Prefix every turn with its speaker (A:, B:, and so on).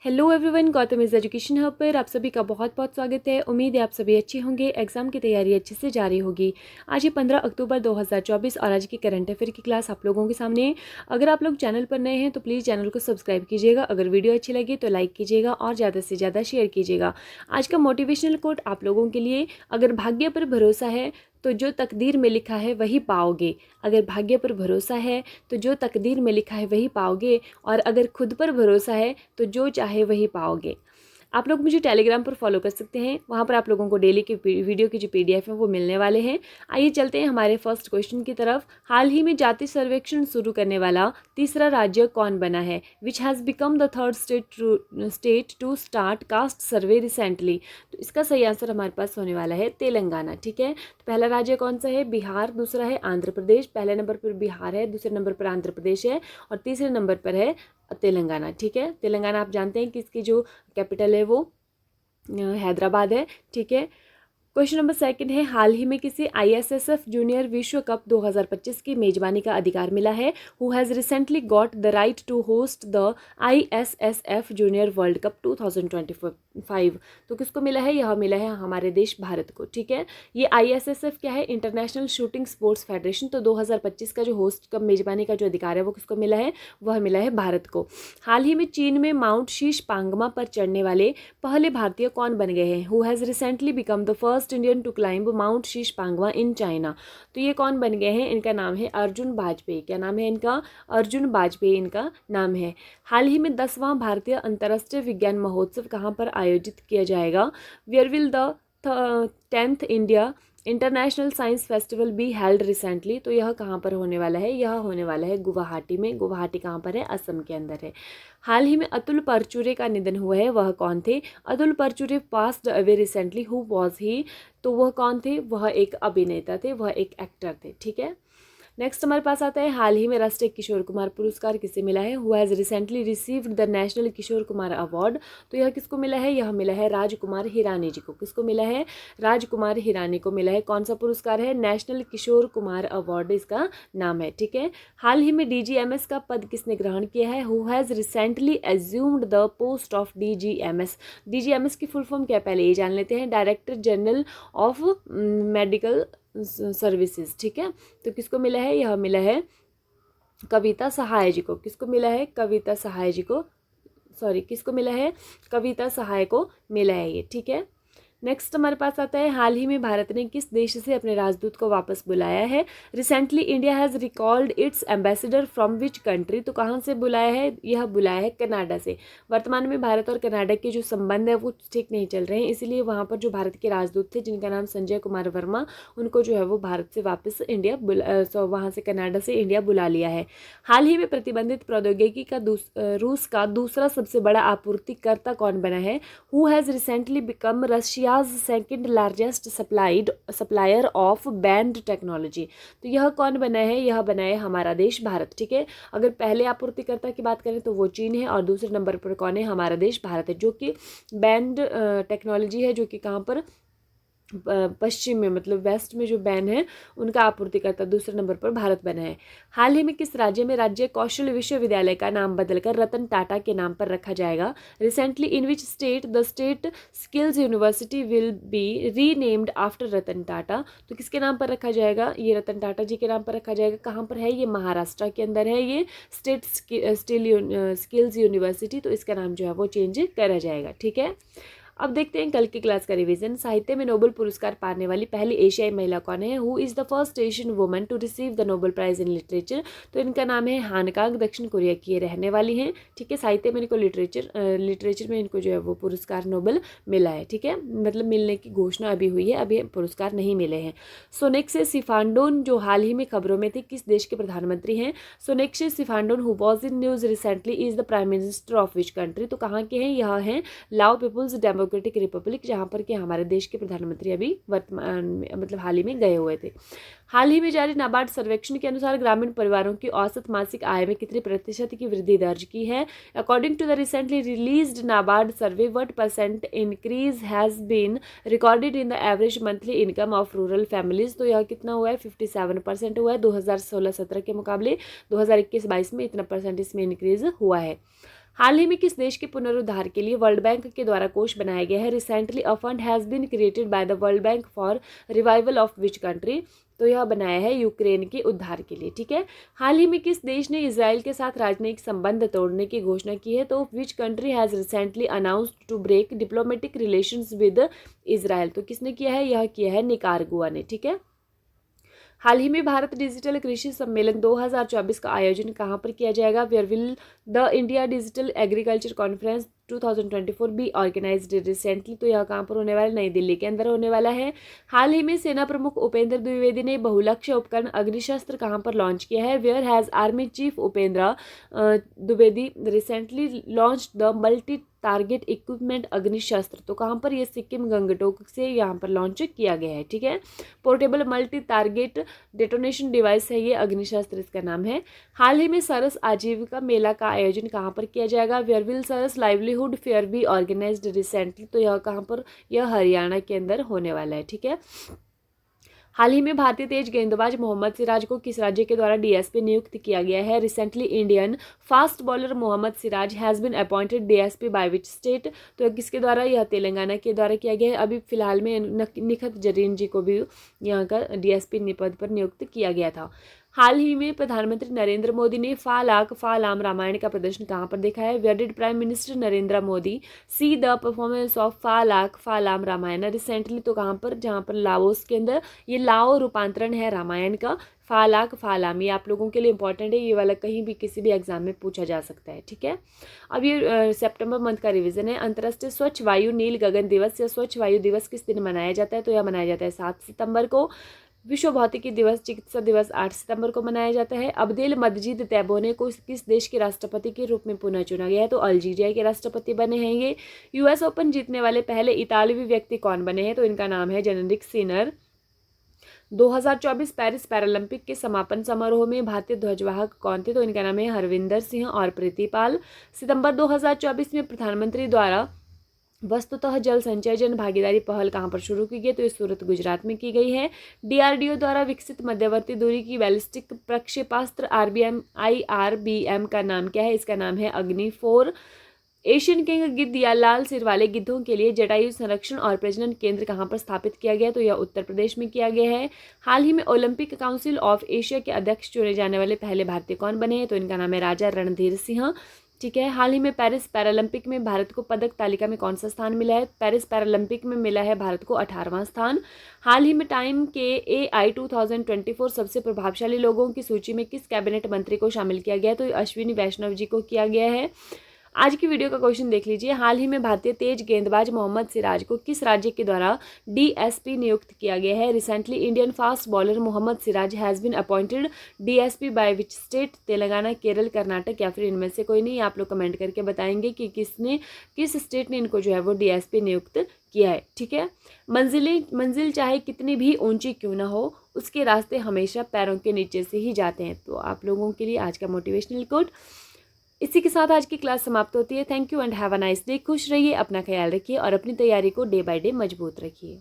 A: Hello everyone, Gautam is education hub पर आप सभी का बहुत बहुत स्वागत है। उम्मीद है आप सभी अच्छे होंगे, एग्जाम की तैयारी अच्छे से जारी होगी। आज ये 15 अक्टूबर 2024 और आज की करंट अफेयर की क्लास आप लोगों के सामने है। अगर आप लोग चैनल पर नए हैं तो प्लीज़ चैनल को सब्सक्राइब कीजिएगा। अगर वीडियो अच्छी लगी तो लाइक कीजिएगा और ज़्यादा से ज़्यादा शेयर कीजिएगा। आज का मोटिवेशनल कोट आप लोगों के लिए, अगर भाग्य पर भरोसा है तो जो तकदीर में लिखा है वही पाओगे। अगर भाग्य पर भरोसा है तो जो तकदीर में लिखा है वही पाओगे, और अगर खुद पर भरोसा है तो जो चाहे वही पाओगे। आप लोग मुझे टेलीग्राम पर फॉलो कर सकते हैं, वहाँ पर आप लोगों को डेली की वीडियो की जो PDF है वो मिलने वाले हैं। आइए चलते हैं हमारे फर्स्ट क्वेश्चन की तरफ। हाल ही में जाति सर्वेक्षण शुरू करने वाला तीसरा राज्य कौन बना है? Which has become the third state to start caste survey recently. तो इसका सही आंसर हमारे पास होने वाला है तेलंगाना। ठीक है, तो पहला राज्य कौन सा है? बिहार। दूसरा है आंध्र प्रदेश। पहले नंबर पर बिहार है, दूसरे नंबर पर आंध्र प्रदेश है और तीसरे नंबर पर है तेलंगाना। ठीक है, तेलंगाना आप जानते हैं कि इसकी जो कैपिटल है वो हैदराबाद है। ठीक है, क्वेश्चन नंबर सेकंड है, हाल ही में किसी ISSF जूनियर विश्व कप 2025 की मेजबानी का अधिकार मिला है? Who has recently got the right to host the ISSF junior world cup 2025। तो किसको मिला है? यह मिला है हमारे देश भारत को। ठीक है, ये ISSF क्या है? International shooting sports federation. तो 2025 का जो होस्ट कप मेजबानी का जो अधिकार है वो किसको मिला है? वह मिला है भारत को। हाल ही में चीन में माउंट शीश पांगमा पर चढ़ने वाले पहले भारतीय कौन बन गए हैं? Who has recently become the first Indian to climb Mount Shisha Pangma in China. तो ये कौन बन गए हैं? इनका नाम है अर्जुन बाजपेयी। क्या नाम है इनका? अर्जुन बाजपेयी इनका नाम है। हाल ही में 10वां भारतीय अंतर्राष्ट्रीय विज्ञान महोत्सव कहाँ पर आयोजित किया जाएगा? Where will the 10th India International Science Festival be held recently. तो यह कहाँ पर होने वाला है? यह होने वाला है गुवाहाटी में। गुवाहाटी कहाँ पर है? असम के अंदर है। हाल ही में अतुल परचुरे का निधन हुआ है, वह कौन थे? Atul Parchure passed away recently, who was he? तो वह कौन थे? वह एक अभिनेता थे, वह एक एक्टर थे। ठीक है, नेक्स्ट हमारे पास आता है, हाल ही में राष्ट्रीय किशोर कुमार पुरस्कार किसे मिला है? Who has recently received the national Kishore Kumar award. तो यह किसको मिला है? यह मिला है राजकुमार हिरानी जी को। किसको मिला है? राजकुमार हिरानी को मिला है। कौन सा पुरस्कार है? नेशनल किशोर कुमार अवार्ड इसका नाम है। ठीक है, हाल ही में DGMS का पद किसने ग्रहण किया है? Who has recently assumed the post of DGMS। DGMS की फुल फॉर्म क्या, पहले ये जान लेते हैं। Director general of medical services. ठीक है, तो किसको मिला है? यह मिला है कविता सहाय जी को। किसको मिला है? कविता सहाय जी को। सॉरी, किसको मिला है? कविता सहाय को मिला है ये। ठीक है, नेक्स्ट हमारे पास आता है, हाल ही में भारत ने किस देश से अपने राजदूत को वापस बुलाया है? Recently India has recalled it's ambassador from which country. तो कहाँ से बुलाया है? यह बुलाया है कनाडा से। वर्तमान में भारत और कनाडा के जो संबंध है वो ठीक नहीं चल रहे हैं, इसलिए वहाँ पर जो भारत के राजदूत थे जिनका नाम संजय कुमार वर्मा, उनको जो है वो भारत से वापस इंडिया वहाँ से कनाडा से इंडिया बुला लिया है। हाल ही में प्रतिबंधित प्रौद्योगिकी का रूस का दूसरा सबसे बड़ा आपूर्तिकर्ता कौन बना है? Who has recently become Russia's second largest supplier of band technology. तो यह कौन बना है? यह बना है हमारा देश भारत। ठीक है, अगर पहले आपूर्तिकर्ता की बात करें तो वो चीन है, और दूसरे नंबर पर कौन है? हमारा देश भारत है, जो कि बैंड टेक्नोलॉजी है, जो कि कहाँ पर पश्चिम में, मतलब वेस्ट में जो बैन है उनका आपूर्तिकर्ता दूसरे नंबर पर भारत बना है। हाल ही में किस राज्य में राज्य कौशल विश्वविद्यालय का नाम बदलकर रतन टाटा के नाम पर रखा जाएगा? Recently in which state the state skills university will be renamed after Ratan Tata. तो किसके नाम पर रखा जाएगा? ये रतन टाटा जी के नाम पर रखा जाएगा। कहाँ पर है? ये महाराष्ट्र के अंदर है, ये स्टेट स्किल्स यूनिवर्सिटी। तो इसका नाम जो है वो चेंज करा जाएगा। ठीक है, अब देखते हैं कल की क्लास का रिवीजन। साहित्य में नोबेल पुरस्कार पाने वाली पहली एशियाई महिला कौन है? Who is the first Asian woman to receive the Nobel prize in literature. तो इनका नाम है हान कांग, दक्षिण कोरिया की ये रहने वाली हैं। ठीक है, साहित्य में इनको लिटरेचर में इनको जो है वो पुरस्कार नोबेल मिला है। ठीक है, मतलब मिलने की घोषणा अभी हुई है, अभी पुरस्कार नहीं मिले हैं। सोनेक्से सिफांडोन जो हाल ही में खबरों में थे, किस देश के प्रधानमंत्री हैं? Sonexay Siphandone who was in news recently is the prime minister of which country. तो कहाँ के हैं? यह हैं लाओ पीपुल्स डेमोक्रेटिक रिपब्लिक, जहाँ पर कि हमारे देश के प्रधानमंत्री अभी वर्तमान में, मतलब हाल ही में गए हुए थे। हाल ही में जारी नाबार्ड सर्वेक्षण के अनुसार ग्रामीण परिवारों की औसत मासिक आय में कितने प्रतिशत की वृद्धि दर्ज की है? According to the recently released NABARD survey, what percent increase has been recorded in the average monthly income of rural families. तो यह कितना हुआ है? 57% हुआ है 2016-17 के मुकाबले। 2021-22 में इतना परसेंट इसमें इंक्रीज हुआ है। हाल ही में किस देश के पुनरुद्धार के लिए वर्ल्ड बैंक के द्वारा कोष बनाया गया है? Recently a fund has been created by the World Bank for revival of which country? तो यह बनाया है यूक्रेन के उद्धार के लिए। ठीक है। हाल ही में किस देश ने इजराइल के साथ राजनयिक संबंध तोड़ने की घोषणा की है? तो which country has recently announced to break diplomatic relations with Israel? तो किसने किया है? यह किया है निकारागुआ ने। ठीक है। हाल ही में भारत डिजिटल कृषि सम्मेलन 2024 का आयोजन कहाँ पर किया जाएगा? Where will the India digital agriculture conference 2024 be organised recently? तो यह कहाँ पर होने वाला है? नई दिल्ली के अंदर होने वाला है। हाल ही में सेना प्रमुख उपेंद्र द्विवेदी ने बहुलक्ष्य उपकरण अग्निशस्त्र कहाँ पर लॉन्च किया है? Where has army chief Upendra Dwivedi recently launch the multi target equipment Agnishastra? तो कहाँ पर? ये सिक्किम गंगटोक से यहाँ पर लॉन्च किया गया है। ठीक है। Portable multi target detonation device है ये अग्निशस्त्र, इसका नाम है। हाल ही में सरस आजीविका मेला का आयोजन कहाँ पर किया जाएगा? Where will Saras livelihood fair be organised recently? तो यह कहाँ पर? यह हरियाणा के अंदर होने वाला है। ठीक है। हाल ही में भारतीय तेज गेंदबाज मोहम्मद सिराज को किस राज्य के द्वारा डीएसपी नियुक्त किया गया है? Recently Indian fast bowler Mohammed Siraj has been appointed DSP by which state? तो किसके द्वारा? यह तेलंगाना के द्वारा किया गया है। अभी फिलहाल में निखत जरीन जी को भी यहाँ का डीएसपी पद पर नियुक्त किया गया था। हाल ही में प्रधानमंत्री नरेंद्र मोदी ने फा लाख फा लाम रामायण का प्रदर्शन कहाँ पर देखा है? Where did prime minister Narendra Modi see the performance of फा लाख फा लाम रामायण रिसेंटली? तो कहाँ पर? जहाँ पर लाओस के अंदर। ये लाओ रूपांतरण है रामायण का। फा लाख फा लाम, ये आप लोगों के लिए इंपॉर्टेंट है, ये वाला कहीं भी किसी भी एग्जाम में पूछा जा सकता है। ठीक है। अब ये सितंबर मंथ का रिवीजन है। अंतर्राष्ट्रीय स्वच्छ वायु नील गगन दिवस या स्वच्छ वायु दिवस किस दिन मनाया जाता है? तो यह मनाया जाता है 7 सितंबर को। विश्व भौतिकी दिवस चिकित्सा दिवस 8 सितंबर को मनाया जाता है। अब्देल मजीद तैबोने को किस देश के राष्ट्रपति के रूप में पुनः चुना गया है? तो अल्जीरिया के राष्ट्रपति बने हैं ये। यूएस ओपन जीतने वाले पहले इतालवी व्यक्ति कौन बने हैं? तो इनका नाम है जेनेरिक सिनर। 2024 पेरिस पैरालंपिक के समापन समारोह में भारतीय ध्वजवाहक कौन थे? तो इनका नाम है हरविंदर सिंह और प्रीतिपाल। सितंबर 2024 में प्रधानमंत्री द्वारा वस्तुतः जल संचय जन भागीदारी पहल कहाँ पर शुरू की गई? तो ये सूरत गुजरात में की गई है। डीआरडीओ द्वारा विकसित मध्यवर्ती दूरी की बैलिस्टिक प्रक्षेपास्त्र IRBM का नाम क्या है? इसका नाम है अग्नि 4। एशियन किंग गिद्ध या लाल सिर वाले गिद्धों के लिए जटायु संरक्षण और प्रजनन केंद्र कहाँ पर स्थापित किया गया? तो यह उत्तर प्रदेश में किया गया है। हाल ही में ओलंपिक काउंसिल ऑफ एशिया के अध्यक्ष चुने जाने वाले पहले भारतीय कौन बने हैं? तो इनका नाम है राजा रणधीर सिंह। ठीक है। हाल ही में पेरिस पैरालंपिक में भारत को पदक तालिका में कौन सा स्थान मिला है? पेरिस पैरालंपिक में मिला है भारत को 18वां स्थान। हाल ही में टाइम के AI 2024 सबसे प्रभावशाली लोगों की सूची में किस कैबिनेट मंत्री को शामिल किया गया है? तो अश्विनी वैष्णव जी को किया गया है। आज की वीडियो का क्वेश्चन देख लीजिए। हाल ही में भारतीय तेज गेंदबाज मोहम्मद सिराज को किस राज्य के द्वारा डीएसपी नियुक्त किया गया है? Recently Indian fast bowler Mohammed Siraj has been appointed DSP by which state? Telangana, Kerala, Karnataka या फिर इनमें से कोई नहीं। आप लोग कमेंट करके बताएंगे कि किस स्टेट ने इनको जो है वो डीएसपी नियुक्त किया है। ठीक है। मंजिल चाहे कितनी भी ऊंची क्यों ना हो, उसके रास्ते हमेशा पैरों के नीचे से ही जाते हैं। तो आप लोगों के लिए आज का मोटिवेशनल कोट। इसी के साथ आज की क्लास समाप्त होती है। Thank you and have a nice day. खुश रहिए, अपना ख्याल रखिए और अपनी तैयारी को डे बाय डे मजबूत रखिए।